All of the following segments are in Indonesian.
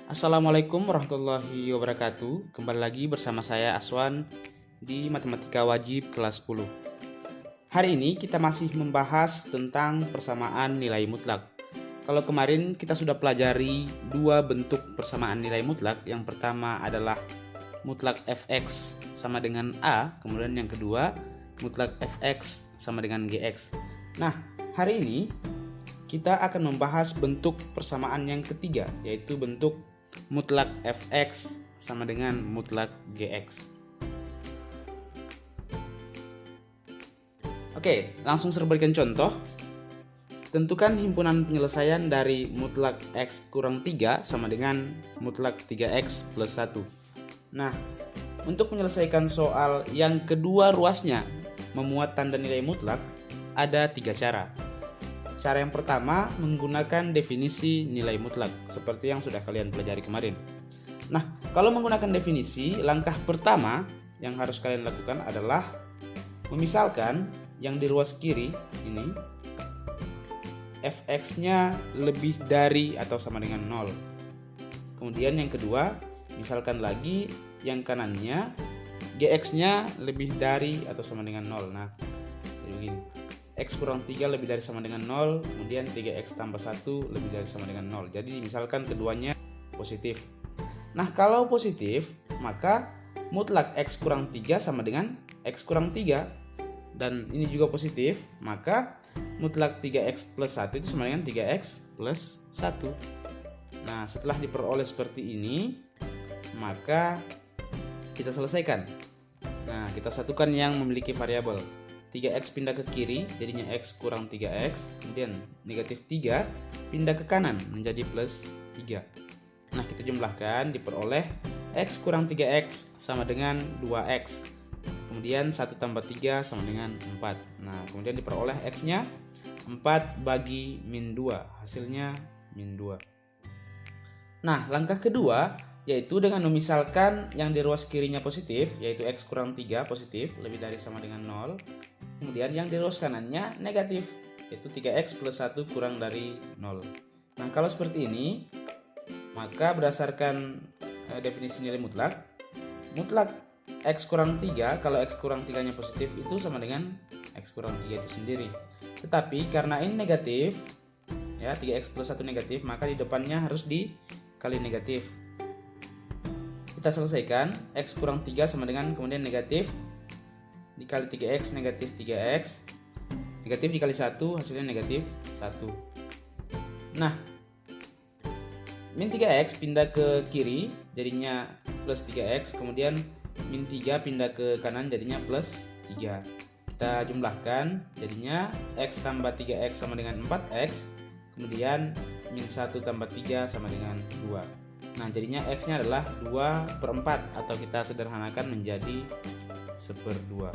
Assalamualaikum warahmatullahi wabarakatuh. Kembali lagi bersama saya Aswan di Matematika Wajib kelas 10. Hari ini kita masih membahas tentang persamaan nilai mutlak. Kalau kemarin kita sudah pelajari dua bentuk persamaan nilai mutlak. Yang pertama adalah mutlak fx sama dengan A, kemudian yang kedua mutlak fx sama dengan gx. Nah, hari ini kita akan membahas bentuk persamaan yang ketiga, yaitu bentuk mutlak fx sama dengan mutlak gx. Oke, langsung saya berikan contoh. Tentukan himpunan penyelesaian dari mutlak x kurang 3 sama dengan mutlak 3x plus 1. Nah, untuk menyelesaikan soal yang kedua ruasnya memuat tanda nilai mutlak, ada 3 cara. Cara yang pertama menggunakan definisi nilai mutlak seperti yang sudah kalian pelajari kemarin. Nah, kalau menggunakan definisi, langkah pertama yang harus kalian lakukan adalah memisalkan yang di ruas kiri ini fx-nya lebih dari atau sama dengan 0. Kemudian yang kedua, misalkan lagi yang kanannya gx-nya lebih dari atau sama dengan 0. Nah, jadi begini. X kurang 3 lebih dari sama dengan 0, kemudian 3x tambah 1 lebih dari sama dengan 0. Jadi misalkan keduanya positif. Nah, kalau positif, maka mutlak X kurang 3 sama dengan X kurang 3. Dan ini juga positif, maka mutlak 3x plus 1 itu sama dengan 3x plus 1. Nah, setelah diperoleh seperti ini, maka kita selesaikan. Nah, kita satukan yang memiliki variabel. 3x pindah ke kiri, jadinya x kurang 3x, kemudian negatif 3 pindah ke kanan menjadi plus 3. Nah, kita jumlahkan, diperoleh x kurang 3x sama dengan 2x, kemudian 1 tambah 3 sama dengan 4. Nah, kemudian diperoleh x-nya 4 bagi min 2, hasilnya min 2. Nah, langkah kedua yaitu dengan memisalkan yang di ruas kirinya positif, yaitu x kurang 3 positif, lebih dari sama dengan 0. Kemudian yang di ruas kanannya negatif, yaitu 3x plus 1 kurang dari 0. Nah, kalau seperti ini, maka berdasarkan definisi nilai mutlak, mutlak x kurang 3, kalau x kurang 3-nya positif itu sama dengan x kurang 3 itu sendiri. Tetapi karena ini negatif, ya 3x plus 1 negatif, maka di depannya harus dikali negatif. Kita selesaikan, x kurang 3 sama dengan kemudian negatif dikali 3x, negatif 3x, negatif dikali 1, hasilnya negatif 1. Nah, min 3x pindah ke kiri, jadinya plus 3x, kemudian min 3 pindah ke kanan, jadinya plus 3. Kita jumlahkan, jadinya x tambah 3x sama dengan 4x, kemudian min 1 tambah 3 sama dengan 2. Nah, jadinya x-nya adalah 2/4 atau kita sederhanakan menjadi 1/2.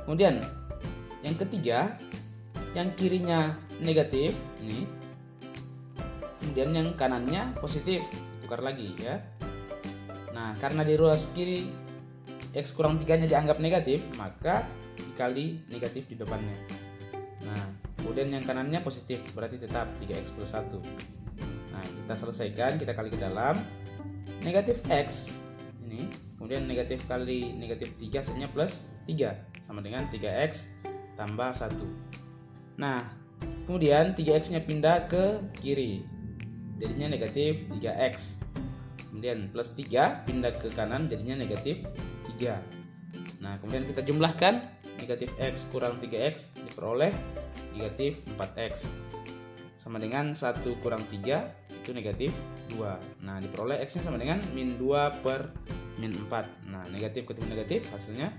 Kemudian yang ketiga, yang kirinya negatif ini, kemudian yang kanannya positif, tukar lagi ya. Nah, karena di ruas kiri x kurang 3-nya dianggap negatif, maka dikali negatif di depannya. Nah, kemudian yang kanannya positif, berarti tetap 3x plus 1. Nah, kita selesaikan, kita kali ke dalam. Negatif x ini, kemudian negatif kali negatif 3 hasilnya plus 3 sama dengan 3x tambah 1. Nah, kemudian 3x nya pindah ke kiri, jadinya negatif 3x, kemudian plus 3 pindah ke kanan, jadinya negatif 3. Nah, kemudian kita jumlahkan, negatif x kurang 3x diperoleh negatif 4x sama dengan 1 kurang 3 itu negatif 2. Nah, diperoleh x nya sama dengan min 2 per min 4. Nah, negatif ketemu negatif hasilnya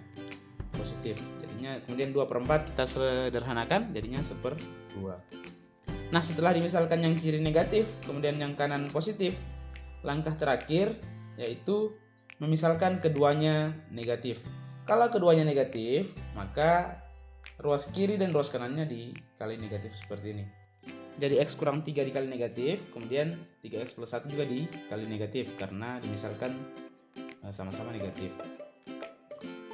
positif, jadinya kemudian 2/4 kita sederhanakan, jadinya 1/2. Nah, setelah dimisalkan yang kiri negatif kemudian yang kanan positif, langkah terakhir yaitu memisalkan keduanya negatif. Kalau keduanya negatif, maka ruas kiri dan ruas kanannya dikali negatif seperti ini. Jadi x kurang 3 dikali negatif, kemudian 3x plus 1 juga dikali negatif karena dimisalkan sama-sama negatif.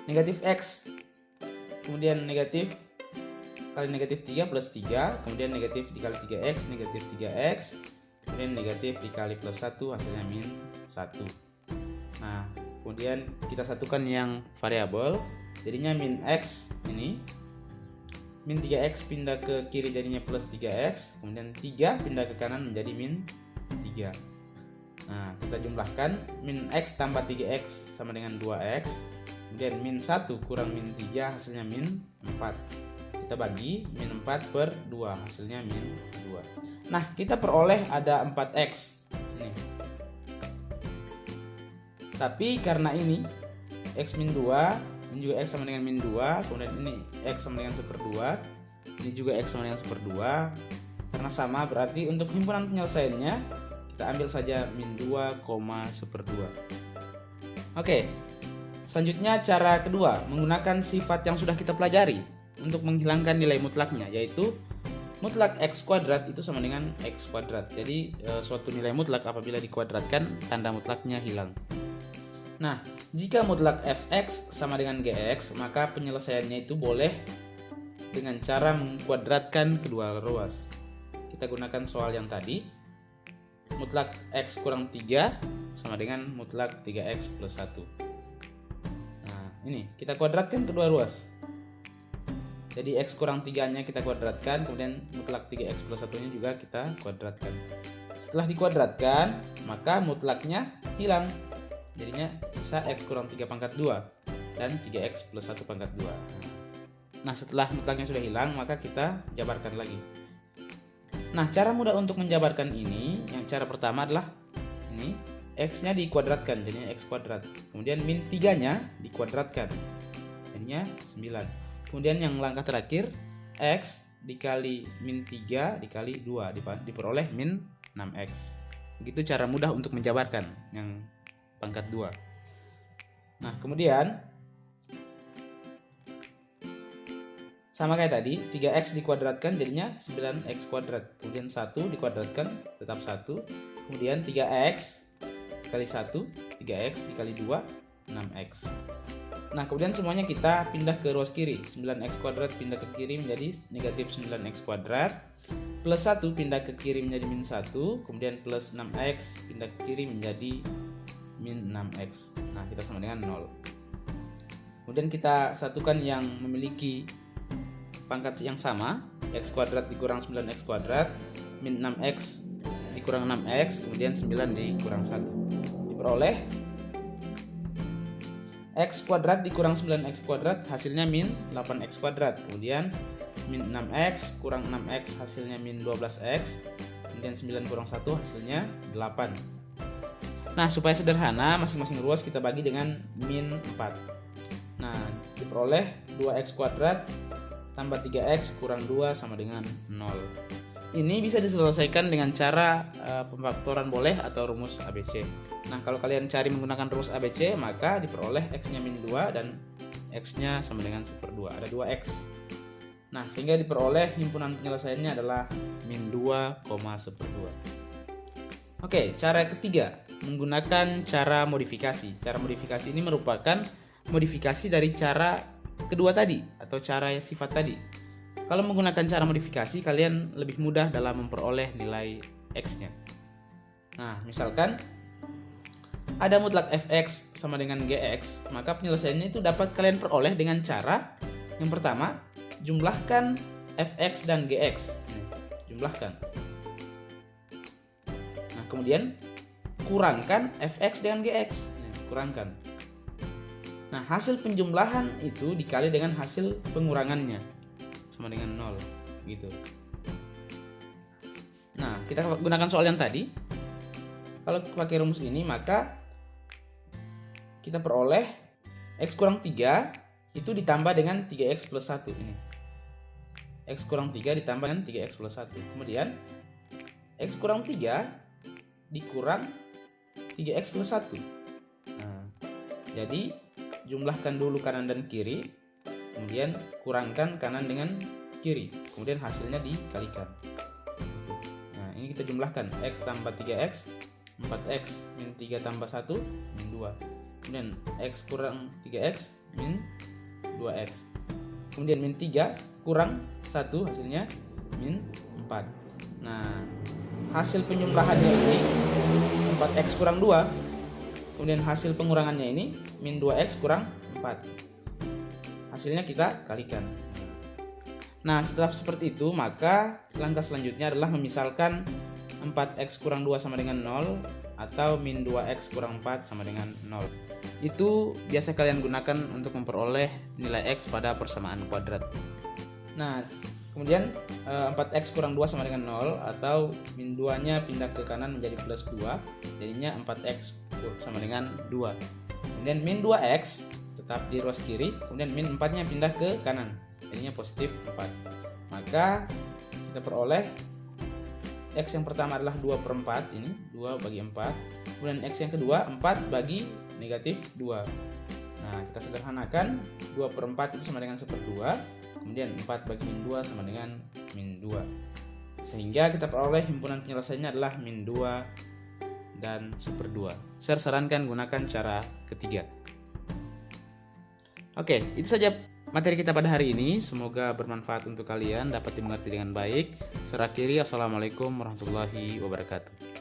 Negatif x, kemudian negatif kali negatif 3 plus 3, kemudian negatif dikali 3x, negatif 3x, kemudian negatif dikali plus 1 hasilnya min 1. Nah, kemudian kita satukan yang variabel, jadinya min x ini, min 3x pindah ke kiri jadinya plus 3x, kemudian 3 pindah ke kanan menjadi min 3. Nah, kita jumlahkan min x tambah 3x sama dengan 2x, kemudian min 1 kurang min 3 hasilnya min 4. Kita bagi min 4 per 2 hasilnya min 2. Nah, kita peroleh ada 4x ini. Tapi karena ini x min 2, ini juga x sama dengan min 2, kemudian ini x sama dengan 1/2, ini juga x sama dengan 1/2. Karena sama berarti untuk himpunan penyelesaiannya kita ambil saja min 2, 1/2. Oke, selanjutnya cara kedua menggunakan sifat yang sudah kita pelajari untuk menghilangkan nilai mutlaknya, yaitu mutlak x kuadrat itu sama dengan x kuadrat. Jadi suatu nilai mutlak apabila dikuadratkan tanda mutlaknya hilang. Nah, jika mutlak fx sama dengan gx, maka penyelesaiannya itu boleh dengan cara mengkuadratkan kedua ruas. Kita gunakan soal yang tadi. Mutlak x kurang 3 sama dengan mutlak 3x plus 1. Nah, ini kita kuadratkan kedua ruas. Jadi x kurang 3-nya kita kuadratkan, kemudian mutlak 3x plus 1-nya juga kita kuadratkan. Setelah dikuadratkan, maka mutlaknya hilang. Jadinya sisa x kurang 3 pangkat 2 dan 3x plus 1 pangkat 2. Nah, setelah mutlaknya sudah hilang, maka kita jabarkan lagi. Nah, cara mudah untuk menjabarkan ini, yang cara pertama adalah ini, x-nya dikuadratkan, jadinya x kuadrat. Kemudian min 3-nya dikuadratkan, jadinya 9. Kemudian yang langkah terakhir, x dikali min 3 dikali 2 diperoleh min 6x. Begitu cara mudah untuk menjabarkan yang pangkat 2. Nah, kemudian sama kayak tadi, 3x dikuadratkan jadinya 9x kuadrat. Kemudian 1 dikuadratkan tetap 1. Kemudian 3x kali 1, 3x dikali 2, 6x. Nah, kemudian semuanya kita pindah ke ruas kiri. 9x kuadrat pindah ke kiri menjadi negatif 9x kuadrat. Plus 1 pindah ke kiri menjadi min 1. Kemudian plus 6x pindah ke kiri menjadi min 6x. Nah, kita sama dengan 0. Kemudian kita satukan yang memiliki pangkat yang sama. X kuadrat dikurang 9x kuadrat. Min 6x dikurang 6x. Kemudian 9 dikurang 1. Diperoleh x kuadrat dikurang 9x kuadrat hasilnya min 8x kuadrat. Kemudian min 6x kurang 6x hasilnya min 12x. Kemudian 9 kurang 1 hasilnya 8. Nah, supaya sederhana, masing-masing ruas kita bagi dengan min 4. Nah, diperoleh 2x kuadrat tambah 3x kurang 2 sama dengan 0. Ini bisa diselesaikan dengan cara pemfaktoran boleh atau rumus ABC. Nah, kalau kalian cari menggunakan rumus ABC, maka diperoleh x-nya min 2 dan x-nya sama dengan 1/2. Ada 2x. Nah, sehingga diperoleh himpunan penyelesaiannya adalah min 2,1/2. Oke, cara ketiga, menggunakan cara modifikasi. Cara modifikasi ini merupakan modifikasi dari cara kedua tadi atau cara sifat tadi. Kalau menggunakan cara modifikasi, kalian lebih mudah dalam memperoleh nilai x-nya. Nah, misalkan ada mutlak fx sama dengan gx, maka penyelesaiannya itu dapat kalian peroleh dengan cara yang pertama, jumlahkan fx dan gx. Jumlahkan. Nah, kemudian kurangkan fx dengan gx. Kurangkan. Nah, hasil penjumlahan itu dikali dengan hasil pengurangannya sama dengan 0 gitu. Nah, kita gunakan soal yang tadi. Kalau pakai rumus ini, maka kita peroleh x kurang 3 itu ditambah dengan 3x plus 1 ini. X kurang 3 ditambah dengan 3x plus 1. Kemudian x kurang 3 dikurang 3x plus 1. Nah, jadi jumlahkan dulu kanan dan kiri, kemudian kurangkan kanan dengan kiri, kemudian hasilnya dikalikan. Nah, ini kita jumlahkan x tambah 3x, 4x min 3 tambah 1 min 2. Kemudian x kurang 3x min 2x. Kemudian min 3 kurang 1 hasilnya min 4. Nah, hasil penjumlahannya ini 4x kurang 2. Kemudian hasil pengurangannya ini min 2x kurang 4. Hasilnya kita kalikan. Nah, setelah seperti itu, maka langkah selanjutnya adalah memisalkan 4x kurang 2 sama dengan 0 atau min 2x kurang 4 sama dengan 0. Itu biasa kalian gunakan untuk memperoleh nilai x pada persamaan kuadrat. Nah, kemudian 4x kurang 2 sama dengan 0 atau min 2-nya pindah ke kanan menjadi plus 2, jadinya 4x sama dengan 2. Kemudian min 2x tetap di ruas kiri, kemudian min 4-nya pindah ke kanan, jadinya positif 4. Maka kita peroleh x yang pertama adalah 2/4, ini 2 bagi 4. Kemudian x yang kedua 4 bagi negatif 2. Nah, kita sederhanakan, 2/4 itu sama dengan 1/2. Kemudian 4 bagi min 2 sama dengan min 2. Sehingga kita peroleh himpunan penyelesaiannya adalah min 2 dan 1/2. Saya sarankan gunakan cara ketiga. Oke, itu saja materi kita pada hari ini. Semoga bermanfaat untuk kalian, dapat dimengerti dengan baik. Saya akhiri, assalamualaikum warahmatullahi wabarakatuh.